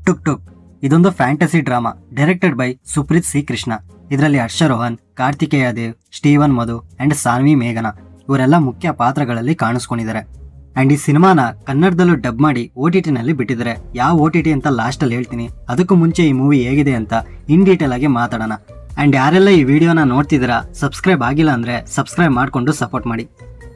Took tuk ಇದೊಂದು fantasy drama directed by Supreeth C Krishna. ಇದರಲ್ಲಿ Harsha Rohan, Karthikeya Dev, Steven Madhu and Saanvi ಮೇಘನಾ ಇವರೆಲ್ಲ ಮುಖ್ಯ ಪಾತ್ರಗಳಲ್ಲಿ ಕಾಣಿಸ್ಕೊಂಡಿದ್ದಾರೆ. ಅಂಡ್ ಈ ಸಿನಿಮಾನ ಕನ್ನಡದಲ್ಲೂ ಡಬ್ ಮಾಡಿ OTT ನಲ್ಲಿ ಬಿಟ್ಟಿದ್ದಾರೆ. ಯಾವ OTT ಅಂತ ಲಾಸ್ಟ್ ಅಲ್ಲಿ ಹೇಳ್ತೀನಿ. ಅದಕ್ಕೂ ಮುಂಚೆ ಈ ಮೂವಿ ಹೇಗಿದೆ ಅಂತ ಇನ್ ಡೀಟೇಲ್ ಆಗಿ ಮಾತಾಡೋಣ. ಅಂಡ್ ಯಾರೆಲ್ಲ ಈ ವಿಡಿಯೋನ ನೋಡ್ತಿದ್ದೀರಾ, ಸಬ್ಸ್ಕ್ರೈಬ್ ಆಗಿಲ್ಲ ಅಂದ್ರೆ ಸಬ್ಸ್ಕ್ರೈಬ್ ಮಾಡ್ಕೊಂಡು ಸಪೋರ್ಟ್ ಮಾಡಿ.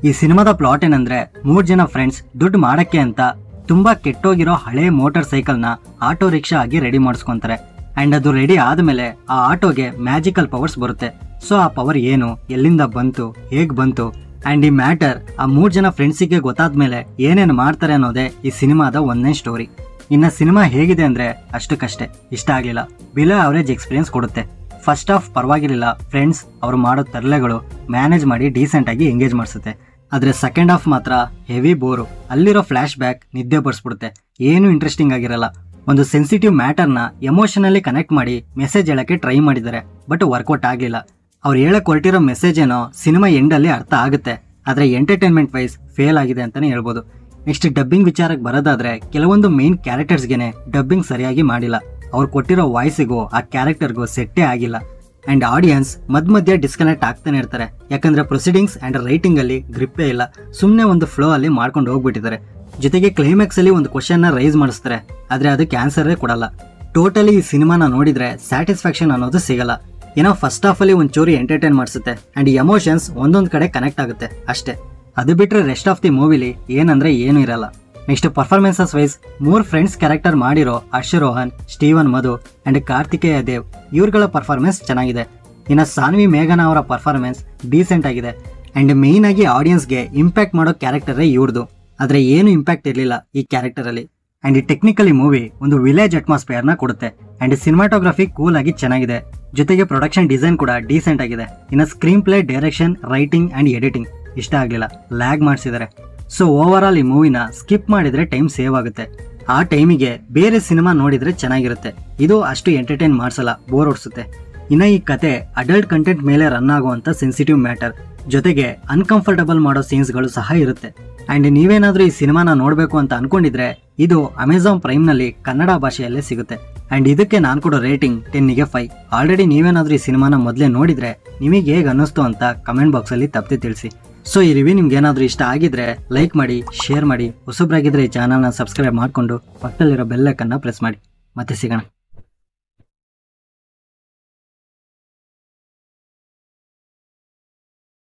ಈ ಸಿನಿಮಾದ ಪ್ಲಾಟ್ ಏನಂದ್ರೆ, 3 ಜನ ಫ್ರೆಂಡ್ಸ್ ದುಡ್ಡು ಮಾಡಕ್ಕೆ ಅಂತ ತುಂಬಾ ಕೆಟ್ಟೋಗಿರೋ ಹಳೆ ಮೋಟಾರ್ ಸೈಕಲ್ ನ ಆಟೋ ರಿಕ್ಷಾ ಆಗಿ ರೆಡಿ ಮಾಡಿಸ್ಕೊಂತಾರೆ. ಅಂಡ್ ಅದು ರೆಡಿ ಆದ್ಮೇಲೆ ಆ ಆಟೋಗೆ ಮ್ಯಾಜಿಕಲ್ ಪವರ್ಸ್ ಬರುತ್ತೆ. ಸೊ ಆ ಪವರ್ ಏನು, ಎಲ್ಲಿಂದ ಬಂತು, ಹೇಗ್ ಬಂತು, ಅಂಡ್ ಈ ಮ್ಯಾಟರ್ ಆ 3 ಜನ ಫ್ರೆಂಡ್ಸಿಗೆ ಗೊತ್ತಾದ್ಮೇಲೆ ಏನೇನು ಮಾಡ್ತಾರೆ ಅನ್ನೋದೇ ಈ ಸಿನಿಮಾದ ಒಂದೇ ಸ್ಟೋರಿ. ಇನ್ನ ಸಿನಿಮಾ ಹೇಗಿದೆ ಅಂದ್ರೆ ಅಷ್ಟಕ್ಕಷ್ಟೇ, ಇಷ್ಟ ಆಗ್ಲಿಲ್ಲ, ಬಿಲೋ ಅವರೇಜ್ ಎಕ್ಸ್ಪೀರಿಯನ್ಸ್ ಕೊಡುತ್ತೆ. ಫಸ್ಟ್ ಹಾಫ್ ಪರವಾಗಿರಲಿಲ್ಲ, ಫ್ರೆಂಡ್ಸ್ ಅವ್ರು ಮಾಡೋ ತರಲೆಗಳು ಮ್ಯಾನೇಜ್ ಮಾಡಿ ಡೀಸೆಂಟ್ ಆಗಿ ಎಂಗೇಜ್ ಮಾಡಿಸುತ್ತೆ. ಆದ್ರೆ ಸೆಕೆಂಡ್ ಹಾಫ್ ಮಾತ್ರ ಹೆವಿ ಬೋರು. ಅಲ್ಲಿರೋ ಫ್ಲಾಶ್ ಬ್ಯಾಕ್ ನಿದ್ದೆ ಬರ್ಸ್ಬಿಡುತ್ತೆ, ಏನು ಇಂಟ್ರೆಸ್ಟಿಂಗ್ ಆಗಿರಲ್ಲ. ಒಂದು ಸೆನ್ಸಿಟಿವ್ ಮ್ಯಾಟರ್ನ ಎಮೋಷನಲಿ ಕನೆಕ್ಟ್ ಮಾಡಿ ಮೆಸೇಜ್ ಹೇಳಕ್ಕೆ ಟ್ರೈ ಮಾಡಿದ್ದಾರೆ, ಬಟ್ ವರ್ಕೌಟ್ ಆಗ್ಲಿಲ್ಲ. ಅವ್ರು ಹೇಳಕ್ ಹೊರಟಿರೋ ಮೆಸೇಜ್ ಏನೋ ಸಿನಿಮಾ ಎಂಡ್ ಅಲ್ಲಿ ಅರ್ಥ ಆಗುತ್ತೆ, ಆದ್ರೆ ಎಂಟರ್ಟೈನ್ಮೆಂಟ್ ವೈಸ್ ಫೇಲ್ ಆಗಿದೆ ಅಂತಾನೆ ಹೇಳ್ಬೋದು. ನೆಕ್ಸ್ಟ್ ಡಬ್ಬಿಂಗ್ ವಿಚಾರಕ್ಕೆ ಬರೋದಾದ್ರೆ, ಕೆಲವೊಂದು ಮೇನ್ ಕ್ಯಾರೆಕ್ಟರ್ಸ್ಗೆನೆ ಡಬ್ಬಿಂಗ್ ಸರಿಯಾಗಿ ಮಾಡಿಲ್ಲ. ಅವ್ರು ಕೊಟ್ಟಿರೋ ವಾಯ್ಸಿಗೂ ಆ ಕ್ಯಾರೆಕ್ಟರ್ಗೂ ಸೆಟ್ಟೇ ಆಗಿಲ್ಲ. ಅಂಡ್ ಆಡಿಯನ್ಸ್ ಮಧ್ಯ ಡಿಸ್ಕನೆಕ್ಟ್ ಆಗ್ತಾನೆ ಇರ್ತಾರೆ, ಯಾಕಂದ್ರೆ ಪ್ರೊಸೀಡಿಂಗ್ಸ್ ಅಂಡ್ ರೈಟಿಂಗ್ ಅಲ್ಲಿ ಗ್ರಿಪ್ಪೇ ಇಲ್ಲ. ಸುಮ್ನೆ ಒಂದು ಫ್ಲೋ ಅಲ್ಲಿ ಮಾಡ್ಕೊಂಡು ಹೋಗ್ಬಿಟ್ಟಿದ್ದಾರೆ. ಜೊತೆಗೆ ಕ್ಲೈಮ್ಯಾಕ್ಸ್ ಅಲ್ಲಿ ಒಂದು ಕ್ವಶನ್ ನ ರೈಸ್ ಮಾಡಿಸ್ತಾರೆ, ಆದ್ರೆ ಅದಕ್ಕೆ ಆನ್ಸರೇ ಕೊಡಲ್ಲ. ಟೋಟಲಿ ಈ ಸಿನಿಮಾನ ನೋಡಿದ್ರೆ ಸ್ಯಾಟಿಸ್ಫ್ಯಾಕ್ಷನ್ ಅನ್ನೋದು ಸಿಗಲ್ಲ. ಏನೋ ಫಸ್ಟ್ ಹಾಫ್ ಅಲ್ಲಿ ಒಂಚೂರು ಎಂಟರ್ಟೈನ್ ಮಾಡಿಸುತ್ತೆ ಅಂಡ್ ಎಮೋಷನ್ಸ್ ಒಂದೊಂದ್ ಕಡೆ ಕನೆಕ್ಟ್ ಆಗುತ್ತೆ ಅಷ್ಟೇ. ಅದು ಬಿಟ್ರೆ ರೆಸ್ಟ್ ಆಫ್ ದಿ ಮೂವಿಲಿ ಏನಂದ್ರೆ ಏನು ಇರಲ್ಲ. Next performances wise 3 friends character ಮಾಡಿರೋ ಹರ್ಷ ರೋಹನ್, ಸ್ಟೀವನ್ ಮಧು ಅಂಡ್ ಕಾರ್ತಿಕೇಯ ದೇವ್ ಇವ್ರಗಳ ಪರ್ಫಾರ್ಮೆನ್ಸ್ ಚೆನ್ನಾಗಿದೆ. ಇನ್ನು ಸಾನ್ವಿ ಮೇಘನಾ ಅವರ ಪರ್ಫಾರ್ಮೆನ್ಸ್ ಡೀಸೆಂಟ್ ಆಗಿದೆ. ಅಂಡ್ ಮೇನ್ ಆಗಿ ಆಡಿಯನ್ಸ್ಗೆ ಇಂಪ್ಯಾಕ್ಟ್ ಮಾಡೋ ಕ್ಯಾರೆಕ್ಟರೇ ಇವ್ರದು, ಆದ್ರೆ ಏನು ಇಂಪ್ಯಾಕ್ಟ್ ಇರಲಿಲ್ಲ ಈ ಕ್ಯಾರೆಕ್ಟರ್ ಅಲ್ಲಿ. ಅಂಡ್ ಟೆಕ್ನಿಕಲಿ ಮೂವಿ ಒಂದು ವಿಲೇಜ್ ಅಟ್ಮಾಸ್ಫಿಯರ್ ನ ಕೊಡುತ್ತೆ. ಅಂಡ್ ಸಿನಿಮಾಟೋಗ್ರಫಿ ಕೂಲ್ ಆಗಿ ಚೆನ್ನಾಗಿದೆ, ಜೊತೆಗೆ ಪ್ರೊಡಕ್ಷನ್ ಡಿಸೈನ್ ಕೂಡ ಡೀಸೆಂಟ್ ಆಗಿದೆ. ಇನ್ನು screen play, direction, writing and editing ಇಷ್ಟ ಆಗ್ಲಿಲ್ಲ, ಲ್ಯಾಗ್ ಮಾಡಿಸಿದ್ದಾರೆ. ಸೊ ಓವರ್ ಆಲ್ ಈ ಮೂವಿನ ಸ್ಕಿಪ್ ಮಾಡಿದ್ರೆ ಟೈಮ್ ಸೇವ್ ಆಗುತ್ತೆ. ಆ ಟೈಮಿಗೆ ಬೇರೆ ಸಿನಿಮಾ ನೋಡಿದ್ರೆ ಚೆನ್ನಾಗಿರುತ್ತೆ. ಇದು ಅಷ್ಟು ಎಂಟರ್ಟೈನ್ ಮಾಡಿಸಲ್ಲ, ಬೋರ್ ಹೊಡ್ಸುತ್ತೆ. ಇನ್ನ ಈ ಕತೆ ಅಡಲ್ಟ್ ಕಂಟೆಂಟ್ ಮೇಲೆ ರನ್ ಆಗುವಂತ ಸೆನ್ಸಿಟಿವ್ ಮ್ಯಾಟರ್, ಜೊತೆಗೆ ಅನ್ಕಂಫರ್ಟಬಲ್ ಮಾಡೋ ಸೀನ್ಸ್ಗಳು ಸಹ ಇರುತ್ತೆ. ಅಂಡ್ ನೀವೇನಾದ್ರೂ ಈ ಸಿನಿಮಾನ ನೋಡ್ಬೇಕು ಅಂತ ಅನ್ಕೊಂಡಿದ್ರೆ, ಇದು ಅಮೆಜಾನ್ ಪ್ರೈಮ್ ನಲ್ಲಿ ಕನ್ನಡ ಭಾಷೆಯಲ್ಲೇ ಸಿಗುತ್ತೆ. ಅಂಡ್ ಇದಕ್ಕೆ ನಾನು ಕೊಡೋ ರೇಟಿಂಗ್ 10ಗೆ 5. ಆಲ್ರೆಡಿ ನೀವೇನಾದ್ರೂ ಈ ಸಿನಿಮಾನ ಮೊದಲೇ ನೋಡಿದ್ರೆ ನಿಮಗೆ ಹೇಗೆ ಅನ್ನಿಸ್ತು ಅಂತ ಕಮೆಂಟ್ ಬಾಕ್ಸ್ ಅಲ್ಲಿ ತಪ್ಪದೆ ತಿಳಿಸಿ. ಸೊ ಈ ರಿವ್ಯೂ ನಿಮ್ಗೆ ಏನಾದ್ರೂ ಇಷ್ಟ ಆಗಿದ್ರೆ ಲೈಕ್ ಮಾಡಿ, ಶೇರ್ ಮಾಡಿ, ಹೊಸಬ್ರಾಗಿದ್ರೆ ಈ ಚಾನಲ್ನ ಸಬ್ಸ್ಕ್ರೈಬ್ ಮಾಡ್ಕೊಂಡು ಪಕ್ಕದಲ್ಲಿರೋ ಬೆಲ್ ಐಕನ್ನ ಪ್ರೆಸ್ ಮಾಡಿ. ಮತ್ತೆ ಸಿಗೋಣ.